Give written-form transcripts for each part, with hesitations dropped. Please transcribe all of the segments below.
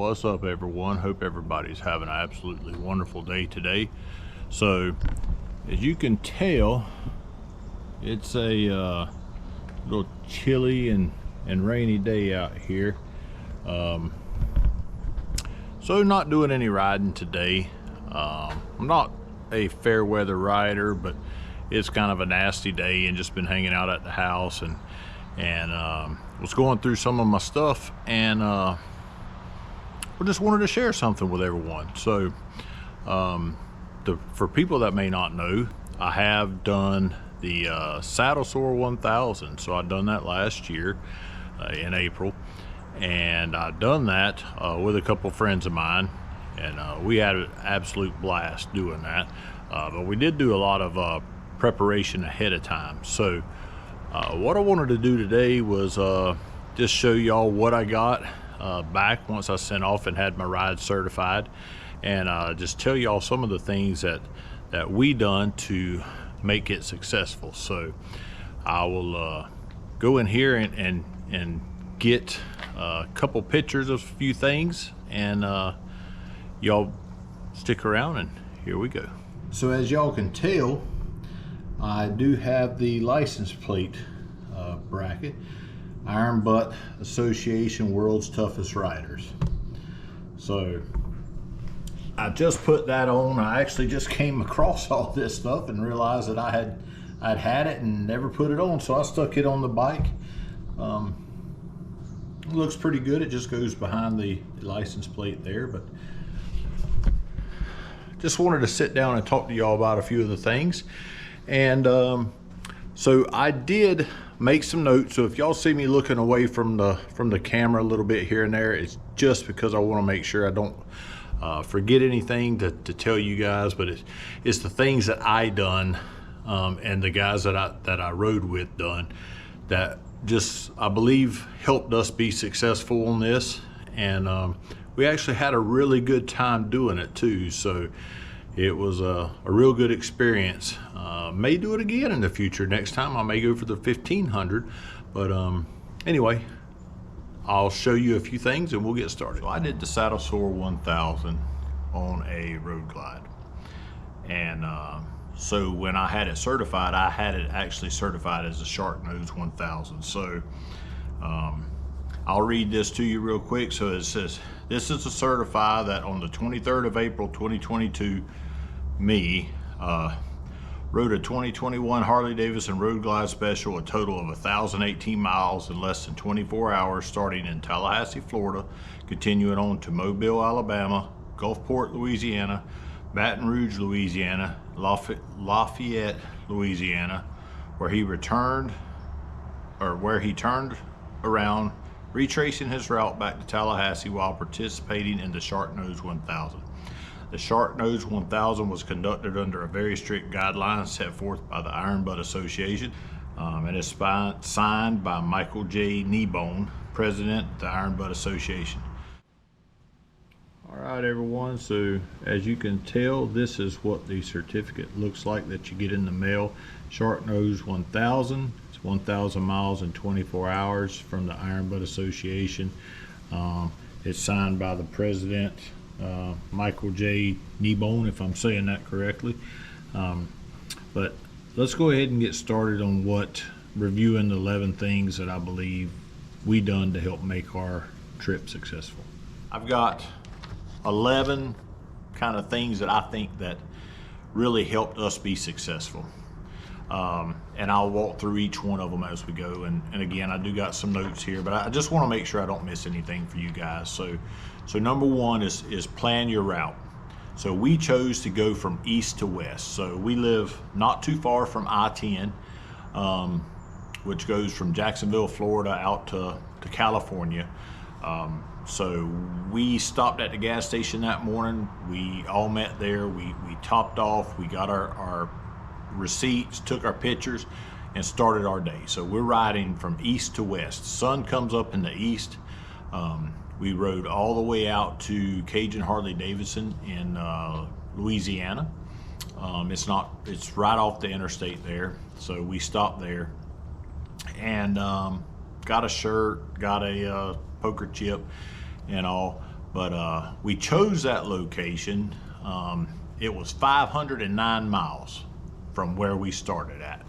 What's up, everyone? Hope everybody's having an absolutely wonderful day today. So as you can tell, it's a little chilly and rainy day out here. So not doing any riding today. I'm not a fair weather rider, but it's kind of a nasty day and just been hanging out at the house and was going through some of my stuff, and I just wanted to share something with everyone. So for people that may not know, I have done the Saddle Sore 1000. So I've done that last year in April, and I've done that with a couple friends of mine, and we had an absolute blast doing that. But we did do a lot of preparation ahead of time. So what I wanted to do today was just show y'all what I got back once I sent off and had my ride certified, and just tell y'all some of the things that we done to make it successful. So I will go in here and get a couple pictures of a few things, and y'all stick around, and here we go. So as y'all can tell, I do have the license plate bracket, Iron Butt Association World's Toughest Riders. So I just put that on. I actually just came across all this stuff and realized that I'd had it and never put it on, so I stuck it on the bike. It looks pretty good. It just goes behind the license plate there, but just wanted to sit down and talk to y'all about a few of the things. And so I did make some notes. So if y'all see me looking away from the camera a little bit here and there, it's just because I want to make sure I don't forget anything to tell you guys. But it's the things that I done and the guys that I rode with done that just, I believe, helped us be successful on this. And we actually had a really good time doing it too. So it was a real good experience. May do it again in the future. Next time I may go for the 1500, but anyway, I'll show you a few things and we'll get started. So I did the Saddle Sore 1000 on a road glide, and so when I had it certified, I had it actually certified as a Shark Nose 1000. So I'll read this to you real quick. So it says, "This is to certify that on the 23rd of April 2022, me rode a 2021 Harley Davidson Road Glide Special, a total of 1,018 miles in less than 24 hours, starting in Tallahassee, Florida, continuing on to Mobile, Alabama, Gulfport, Louisiana, Baton Rouge, Louisiana, Lafayette, Louisiana, where he turned around, retracing his route back to Tallahassee while participating in the Shark Nose 1000. The Shark Nose 1000 was conducted under a very strict guidelines set forth by the Iron Butt Association, and is signed by Michael J. Kneebone, President of the Iron Butt Association." All right, everyone, so as you can tell, this is what the certificate looks like that you get in the mail. Shark Nose 1000. 1,000 miles in 24 hours from the Iron Butt Association. It's signed by the president, Michael J. Kneebone, if I'm saying that correctly. But let's go ahead and get started on reviewing the 11 things that I believe we done to help make our trip successful. I've got 11 kind of things that I think that really helped us be successful. And I'll walk through each one of them as we go. And again, I do got some notes here, but I just want to make sure I don't miss anything for you guys. So number one is plan your route. So we chose to go from east to west. So we live not too far from I-10, which goes from Jacksonville, Florida out to California. So we stopped at the gas station that morning. We all met there. We topped off. We got our receipts, took our pictures, and started our day. So we're riding from east to west. Sun comes up in the east. We rode all the way out to Cajun Harley Davidson in Louisiana. It's right off the interstate there. So we stopped there and got a shirt, got a poker chip and all. But we chose that location. It was 509 miles from where we started at,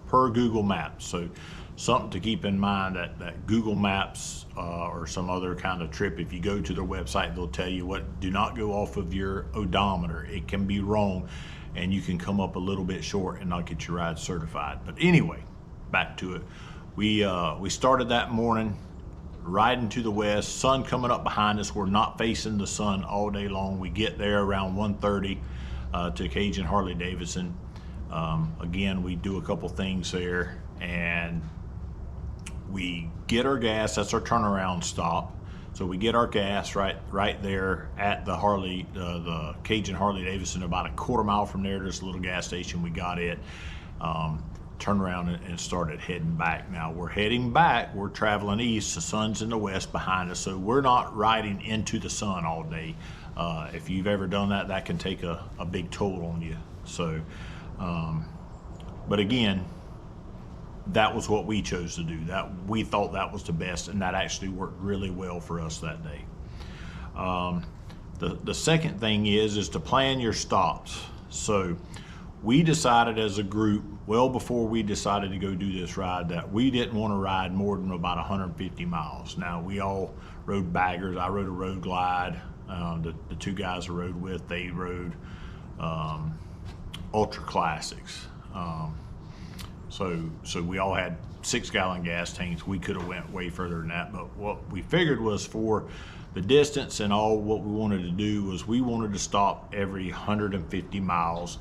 per Google Maps. So something to keep in mind, that Google Maps or some other kind of trip, if you go to their website, they'll tell you do not go off of your odometer. It can be wrong and you can come up a little bit short and not get your ride certified. But anyway, back to it. We started that morning riding to the west, sun coming up behind us. We're not facing the sun all day long. We get there around 1:30 to Cajun Harley Davidson. Again, we do a couple things there, and we get our gas. That's our turnaround stop. So we get our gas right there at the Cajun Harley Davidson. About a quarter mile from there, there's a little gas station. We got it. Turned around and started heading back. Now we're heading back, we're traveling east, the sun's in the west behind us, so we're not riding into the sun all day. If you've ever done that, that can take a big toll on you. So, but again, that was what we chose to do. That we thought that was the best, and that actually worked really well for us that day. The second thing is to plan your stops. So we decided as a group, well before we decided to go do this ride, that we didn't want to ride more than about 150 miles. Now, we all rode baggers. I rode a Road Glide. The two guys I rode with, they rode Ultra Classics. So we all had 6-gallon gas tanks. We could have went way further than that, but what we figured was, for the distance and all, what we wanted to do was we wanted to stop every 150 miles.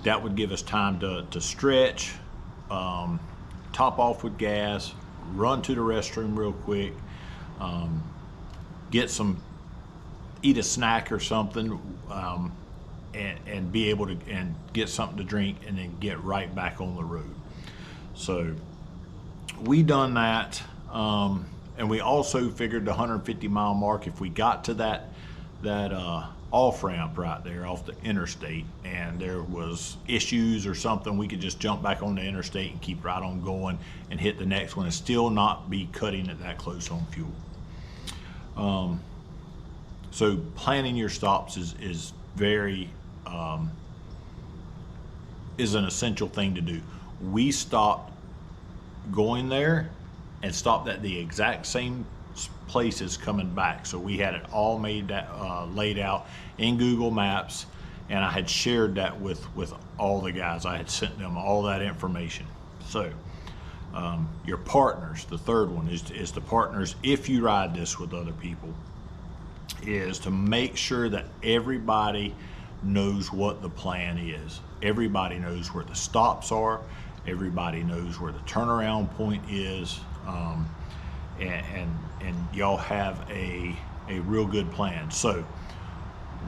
That would give us time to stretch, top off with gas, run to the restroom real quick, eat a snack or something, and be able to get something to drink, and then get right back on the road. So we done that, and we also figured the 150 mile mark, if we got to that off ramp right there off the interstate, and there was issues or something, we could just jump back on the interstate and keep right on going and hit the next one and still not be cutting it that close on fuel. So planning your stops is very is an essential thing to do. We stopped going there and stopped at the exact same places coming back. So we had it all laid out in Google Maps, and I had shared that with all the guys. I had sent them all that information. So your partners, the third one is the partners. If you ride this with other people, is to make sure that everybody knows what the plan is. Everybody knows where the stops are. Everybody knows where the turnaround point is. And y'all have a real good plan. So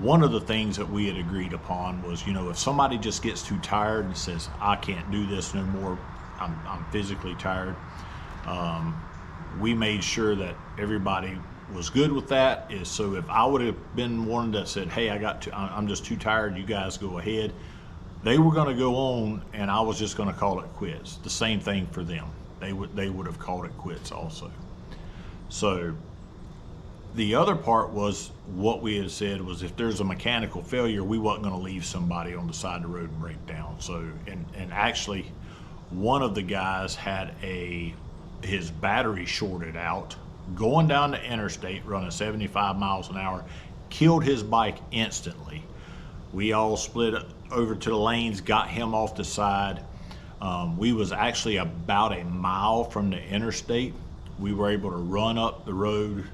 one of the things that we had agreed upon was, if somebody just gets too tired and says, I can't do this no more, I'm physically tired, we made sure that everybody was good with that. So if I would have been one that said, hey, I'm just too tired, you guys go ahead, they were going to go on, and I was just going to call it quits. The same thing for them. They would have called it quits also. So the other part was, what we had said was, if there's a mechanical failure, we wasn't going to leave somebody on the side of the road and break down. So, and actually, one of the guys had his battery shorted out, going down the interstate, running 75 miles an hour, killed his bike instantly. We all split over to the lanes, got him off the side. We was actually about a mile from the interstate. We were able to run up the road.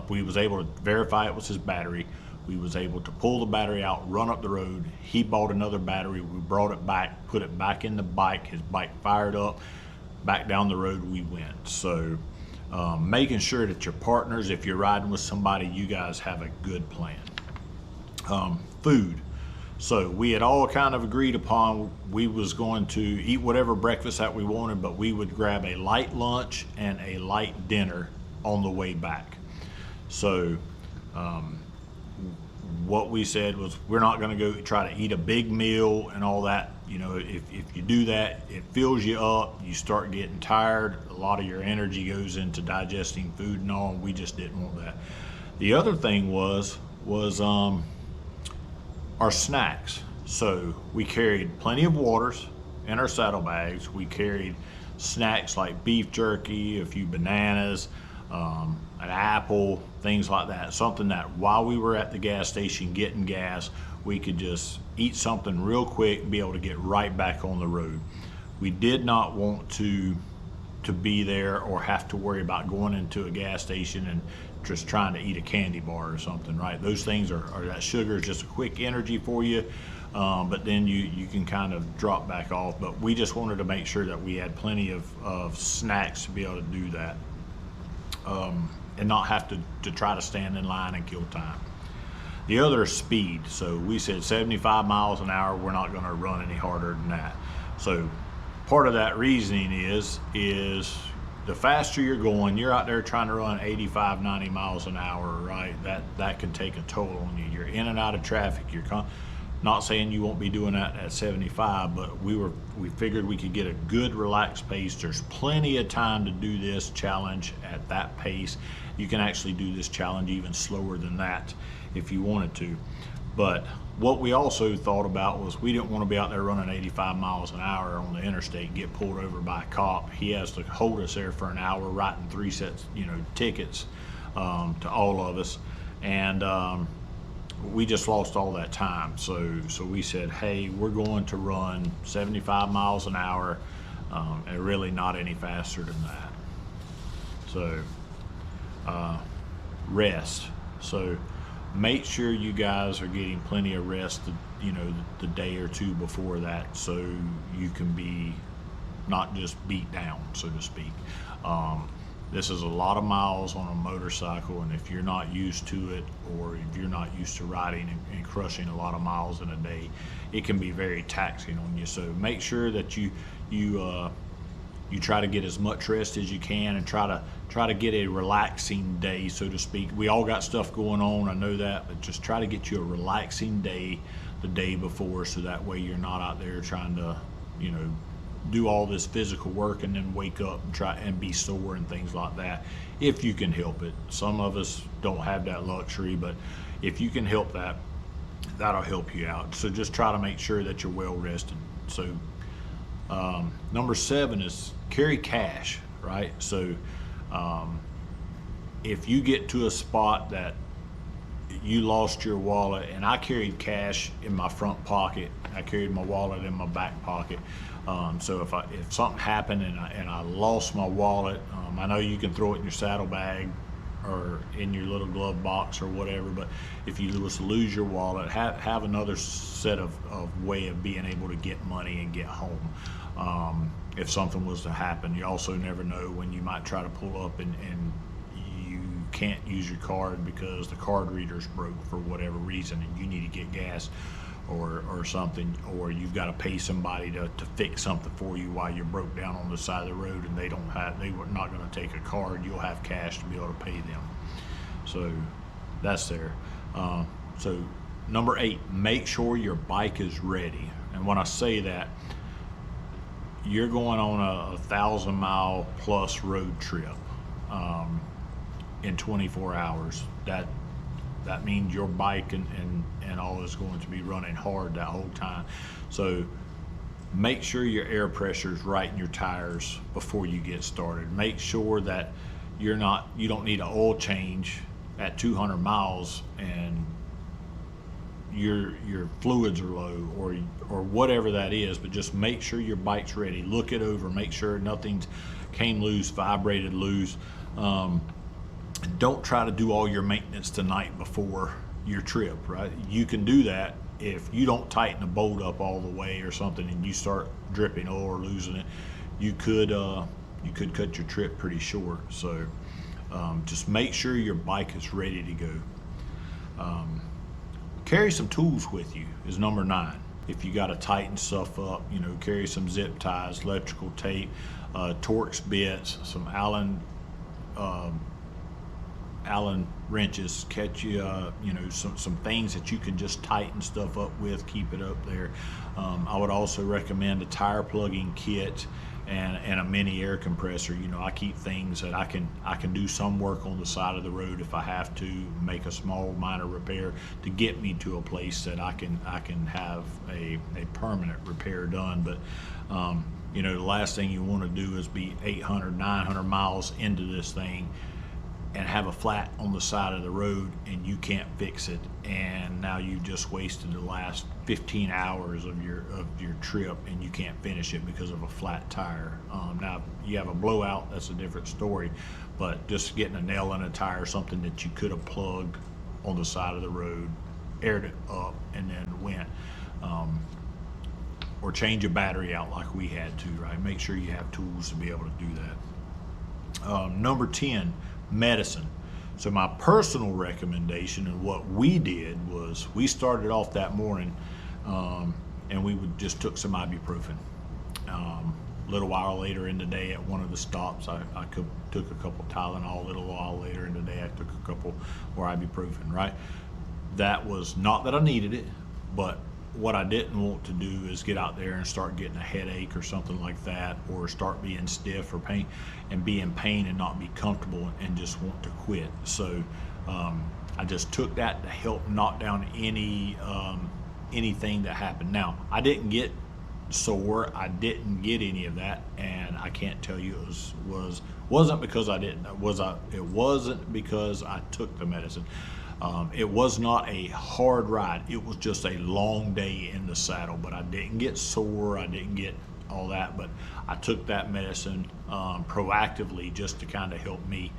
We was able to verify it was his battery. We was able to pull the battery out, run up the road. He bought another battery. We brought it back, put it back in the bike. His bike fired up. Back down the road we went. So making sure that your partners, if you're riding with somebody, you guys have a good plan. Food. So we had all kind of agreed upon, we was going to eat whatever breakfast that we wanted, but we would grab a light lunch and a light dinner on the way back. So what we said was, we're not going to go try to eat a big meal and all that. If you do that, it fills you up, you start getting tired, a lot of your energy goes into digesting food and all, and we just didn't want that. The other thing was our snacks. So we carried plenty of waters in our saddlebags. We carried snacks like beef jerky, a few bananas, an apple, things like that. Something that while we were at the gas station getting gas, we could just eat something real quick and be able to get right back on the road. We did not want to be there or have to worry about going into a gas station and just trying to eat a candy bar or something, right? Those things are that sugar is just a quick energy for you, but then you can kind of drop back off. But we just wanted to make sure that we had plenty of snacks to be able to do that, and not have to try to stand in line and kill time. The other is speed. So we said 75 miles an hour, we're not gonna run any harder than that. So part of that reasoning is the faster you're going, you're out there trying to run 85, 90 miles an hour, right? That can take a toll on you. You're in and out of traffic. Not saying you won't be doing that at 75, but we figured we could get a good relaxed pace. There's plenty of time to do this challenge at that pace. You can actually do this challenge even slower than that if you wanted to. But what we also thought about was we didn't want to be out there running 85 miles an hour on the interstate and get pulled over by a cop. He has to hold us there for an hour, writing 3 sets, tickets to all of us, and we just lost all that time. So we said, hey, we're going to run 75 miles an hour, and really not any faster than that. So rest. So make sure you guys are getting plenty of rest, the day or two before that, so you can be not just beat down, so to speak. This is a lot of miles on a motorcycle, and if you're not used to it, or if you're not used to riding and crushing a lot of miles in a day, it can be very taxing on you. So make sure that you try to get as much rest as you can, and try to get a relaxing day, so to speak. We all got stuff going on, I know that, but just try to get you a relaxing day the day before, so that way you're not out there trying to, do all this physical work and then wake up and try and be sore and things like that, if you can help it. Some of us don't have that luxury, but if you can help that, that'll help you out. So just try to make sure that you're well rested. So number 7 is carry cash, right? So if you get to a spot that you lost your wallet, and I carried cash in my front pocket, I carried my wallet in my back pocket. So if something happened and I lost my wallet, I know you can throw it in your saddlebag or in your little glove box or whatever, but if you lose your wallet, have another set of way of being able to get money and get home. If something was to happen, you also never know when you might try to pull up and you can't use your card because the card reader's broke for whatever reason, and you need to get gas or something, or you've got to pay somebody to fix something for you while you're broke down on the side of the road, and they were not going to take a card. You'll have cash to be able to pay them. So that's there. So number 8, make sure your bike is ready. And when I say that, you're going on a 1,000-mile plus road trip in 24 hours. That means your bike and all is going to be running hard that whole time. So make sure your air pressure is right in your tires before you get started. Make sure that you don't need an oil change at 200 miles and your fluids are low or whatever that is, but just make sure your bike's ready. Look it over, make sure nothing's came loose, vibrated loose. Don't try to do all your maintenance the night before your trip, right? You can do that if you don't tighten the bolt up all the way or something and you start dripping oil or losing it. You could cut your trip pretty short. So just make sure your bike is ready to go. Carry some tools with you is number 9. If you got to tighten stuff up, carry some zip ties, electrical tape, Torx bits, some Allen wrenches, catch you, some things that you can just tighten stuff up with, keep it up there. I would also recommend a tire plugging kit. and a mini air compressor. You know, I keep things that I can do some work on the side of the road if I have to, make a small minor repair to get me to a place that I can have a permanent repair done. But you know, the last thing you want to do is be 800, 900 miles into this thing and have a flat on the side of the road and you can't fix it, and now you've just wasted the last 15 hours of your trip and you can't finish it because of a flat tire. Now you have a blowout, that's a different story, but just getting a nail in a tire, something that you could have plugged on the side of the road, aired it up, and then went, or change a battery out like we had to, right? Make sure you have tools to be able to do that. Number 10, medicine. So my personal recommendation and what we did was we started off that morning and we just took some ibuprofen. A little while later in the day at one of the stops, I took a couple Tylenol. A little while later in the day, I took a couple more ibuprofen, right? That was not that I needed it, but what I didn't want to do is get out there and start getting a headache or something like that, or start being stiff or pain and be in pain and not be comfortable and just want to quit. So I just took that to help knock down anything that happened. Now, I didn't get sore, I didn't get any of that, and I can't tell you it wasn't because I didn't, it wasn't because I took the medicine. It was not a hard ride, it was just a long day in the saddle, but I didn't get sore, I didn't get all that, but I took that medicine proactively just to kind of help me.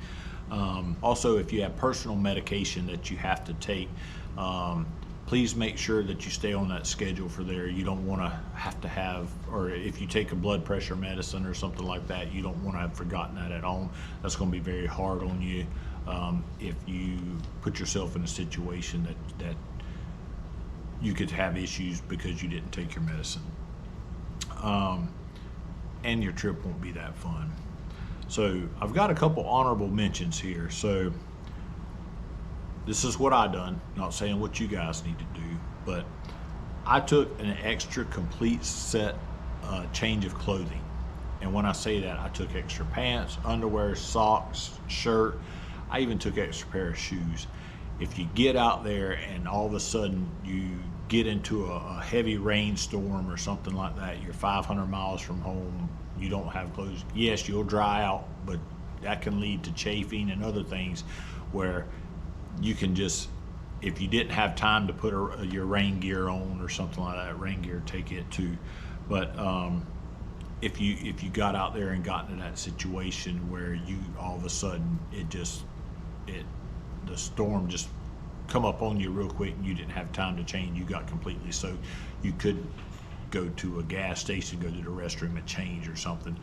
Also, if you have personal medication that you have to take, please make sure that you stay on that schedule for there. You don't want to have, or if you take a blood pressure medicine or something like that, you don't want to have forgotten that at home. That's going to be very hard on you if you put yourself in a situation that you could have issues because you didn't take your medicine. And your trip won't be that fun. So I've got a couple honorable mentions here. So this is what I done, not saying what you guys need to do, but I took an extra complete set change of clothing. And when I say that, I took extra pants, underwear, socks, shirt. I even took extra pair of shoes. If you get out there and all of a sudden you get into a heavy rainstorm or something like that, you're 500 miles from home, you don't have clothes, yes, you'll dry out, but that can lead to chafing and other things where you can just, if you didn't have time to put your rain gear on or something like that, rain gear, take it too. But if you got out there and got into that situation where you all of a sudden the storm just come up on you real quick and you didn't have time to change, you got completely soaked, you could go to a gas station, go to the restroom and change or something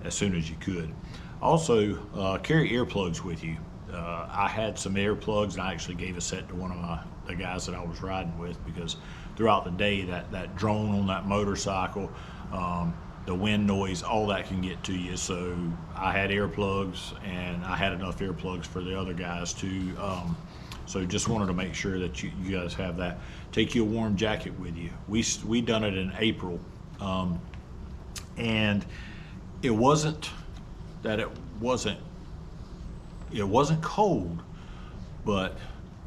as soon as you could. Also, carry earplugs with you. I had some earplugs and I actually gave a set to one of the guys that I was riding with, because throughout the day that drone on that motorcycle, the wind noise, all that can get to you. So I had earplugs and I had enough earplugs for the other guys too. So just wanted to make sure that you guys have that. Take you a warm jacket with you. We done it in April, and it wasn't that it wasn't cold, but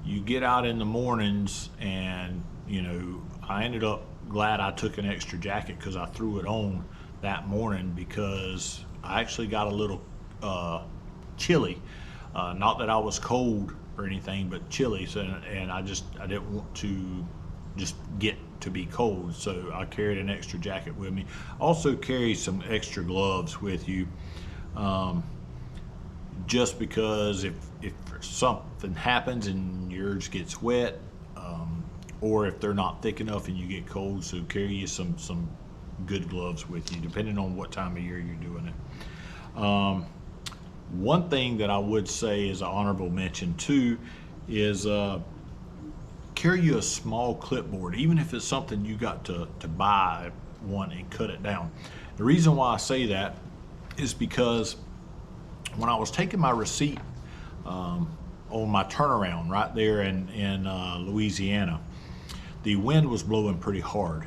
you get out in the mornings and, you know, I ended up glad I took an extra jacket because I threw it on that morning, because I actually got a little chilly. Not that I was cold or anything, but chilly. So, and I didn't want to just get to be cold, so I carried an extra jacket with me. Also carry some extra gloves with you, just because if something happens and yours gets wet, or if they're not thick enough and you get cold, so carry you some good gloves with you, depending on what time of year you're doing it. One thing that I would say is an honorable mention too is carry you a small clipboard, even if it's something you got to buy one and cut it down. The reason why I say that is because when I was taking my receipt on my turnaround right there in Louisiana, the wind was blowing pretty hard,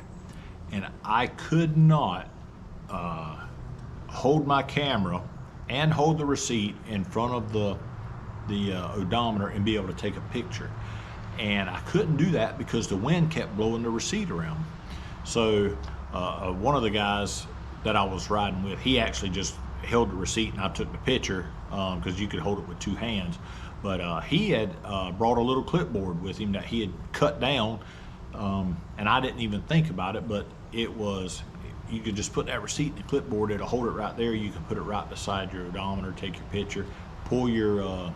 and I could not hold my camera and hold the receipt in front of the odometer and be able to take a picture. And I couldn't do that because the wind kept blowing the receipt around. So one of the guys that I was riding with, he actually just held the receipt and I took the picture, because you could hold it with two hands. But he had brought a little clipboard with him that he had cut down, and I didn't even think about it, but it was, you could just put that receipt in the clipboard, it'll hold it right there. You can put it right beside your odometer, take your picture, pull your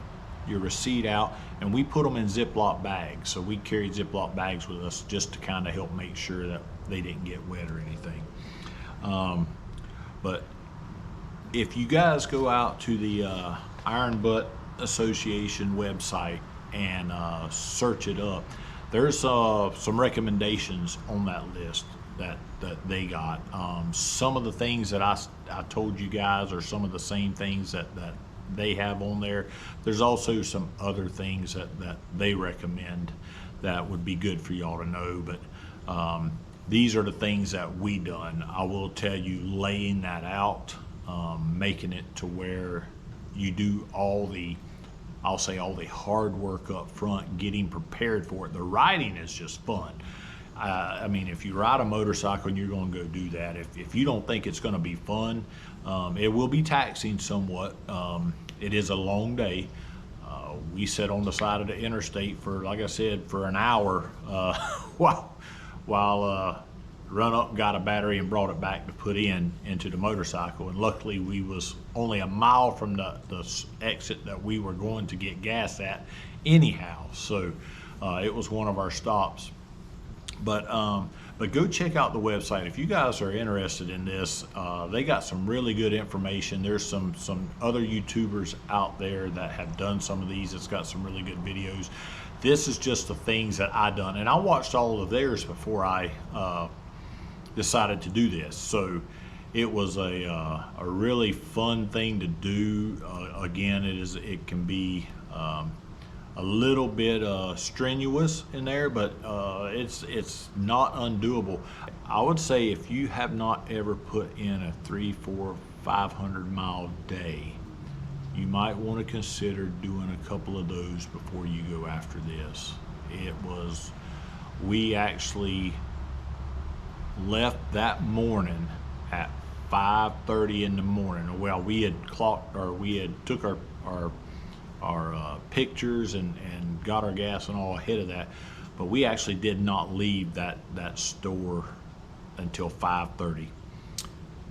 receipt out, and we put them in Ziploc bags. So we carried Ziploc bags with us just to kind of help make sure that they didn't get wet or anything. But if you guys go out to the Iron Butt Association website and search it up, there's some recommendations on that list that they got. Some of the things that I told you guys are some of the same things that they have on there. There's also some other things that they recommend that would be good for y'all to know, but these are the things that we done. I will tell you, laying that out, making it to where you do all the, I'll say all the hard work up front, getting prepared for it. The riding is just fun. I mean, if you ride a motorcycle and you're going to go do that, if you don't think it's going to be fun, it will be taxing somewhat. It is a long day. We sat on the side of the interstate for, like I said, for an hour while run up and got a battery and brought it back to put into the motorcycle. And luckily we was only a mile from the exit that we were going to get gas at anyhow. So it was one of our stops. But go check out the website if you guys are interested in this. They got some really good information. There's some other YouTubers out there that have done some of these. It's got some really good videos. This is just the things that I done, and I watched all of theirs before I decided to do this. So it was a really fun thing to do. Again, it can be a little bit strenuous in there, but it's not undoable. I would say if you have not ever put in a 300, 400, 500 mile day, you might want to consider doing a couple of those before you go after this. We actually left that morning at 5:30 in the morning. Well, we had took our pictures and got our gas and all ahead of that, but we actually did not leave that store until 5:30.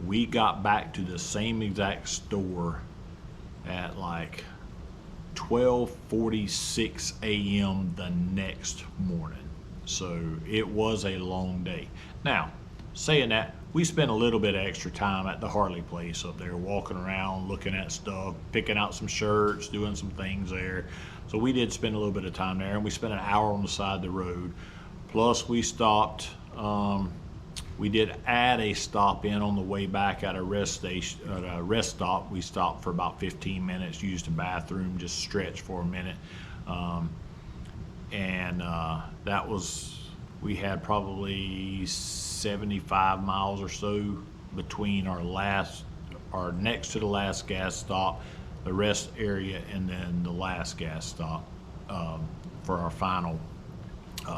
We got back to the same exact store at like 12:46 a.m. the next morning. So it was a long day. Now, saying that, we spent a little bit of extra time at the Harley place up there, walking around, looking at stuff, picking out some shirts, doing some things there. So we did spend a little bit of time there, and we spent an hour on the side of the road. Plus we stopped, we did add a stop in on the way back at a rest station, at a rest stop. We stopped for about 15 minutes, used the bathroom, just stretched for a minute. That was, we had probably 75 miles or so between our next to the last gas stop, the rest area, and then the last gas stop for our final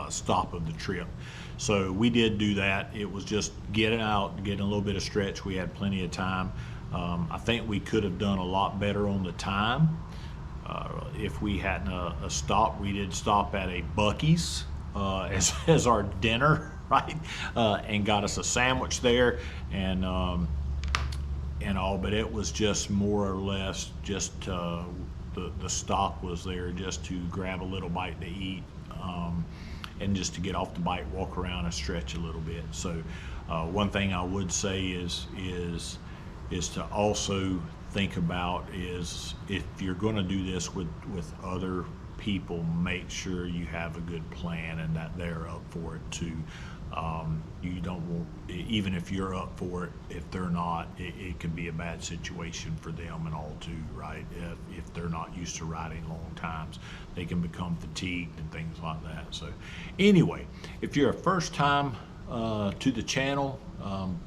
stop of the trip. So we did do that. It was just getting out, getting a little bit of stretch. We had plenty of time. I think we could have done a lot better on the time. If we hadn't stopped, we did stop at a Buc-ee's as our dinner, right? And got us a sandwich there and all, but it was just more or less just the stop was there just to grab a little bite to eat, and just to get off the bike, walk around and stretch a little bit. So one thing I would say is to also think about is if you're going to do this with other people, make sure you have a good plan and that they're up for it too. You don't want, even if you're up for it, if they're not, it could be a bad situation for them and all too, right? If they're not used to riding long times, they can become fatigued and things like that. So anyway, if you're a first time to the channel.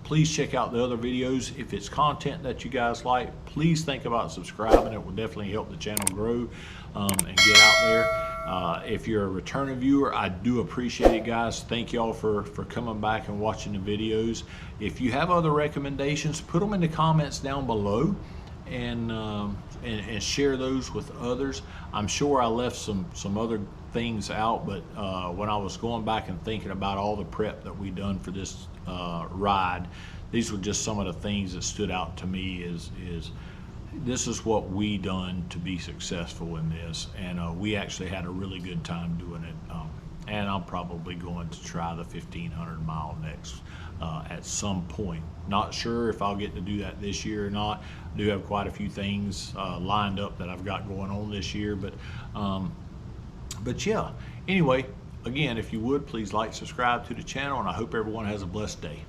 Please check out the other videos. If it's content that you guys like, please think about subscribing. It will definitely help the channel grow and get out there. If you're a returning viewer, I do appreciate it, guys. Thank y'all for coming back and watching the videos. If you have other recommendations, put them in the comments down below, and share those with others. I'm sure I left some other things out, but when I was going back and thinking about all the prep that we done for this ride, these were just some of the things that stood out to me. Is this is what we done to be successful in this, and we actually had a really good time doing it. And I'm probably going to try the 1,500 mile next at some point. Not sure if I'll get to do that this year or not. I do have quite a few things lined up that I've got going on this year, but yeah. Anyway, again, if you would, please like, subscribe to the channel, and I hope everyone has a blessed day.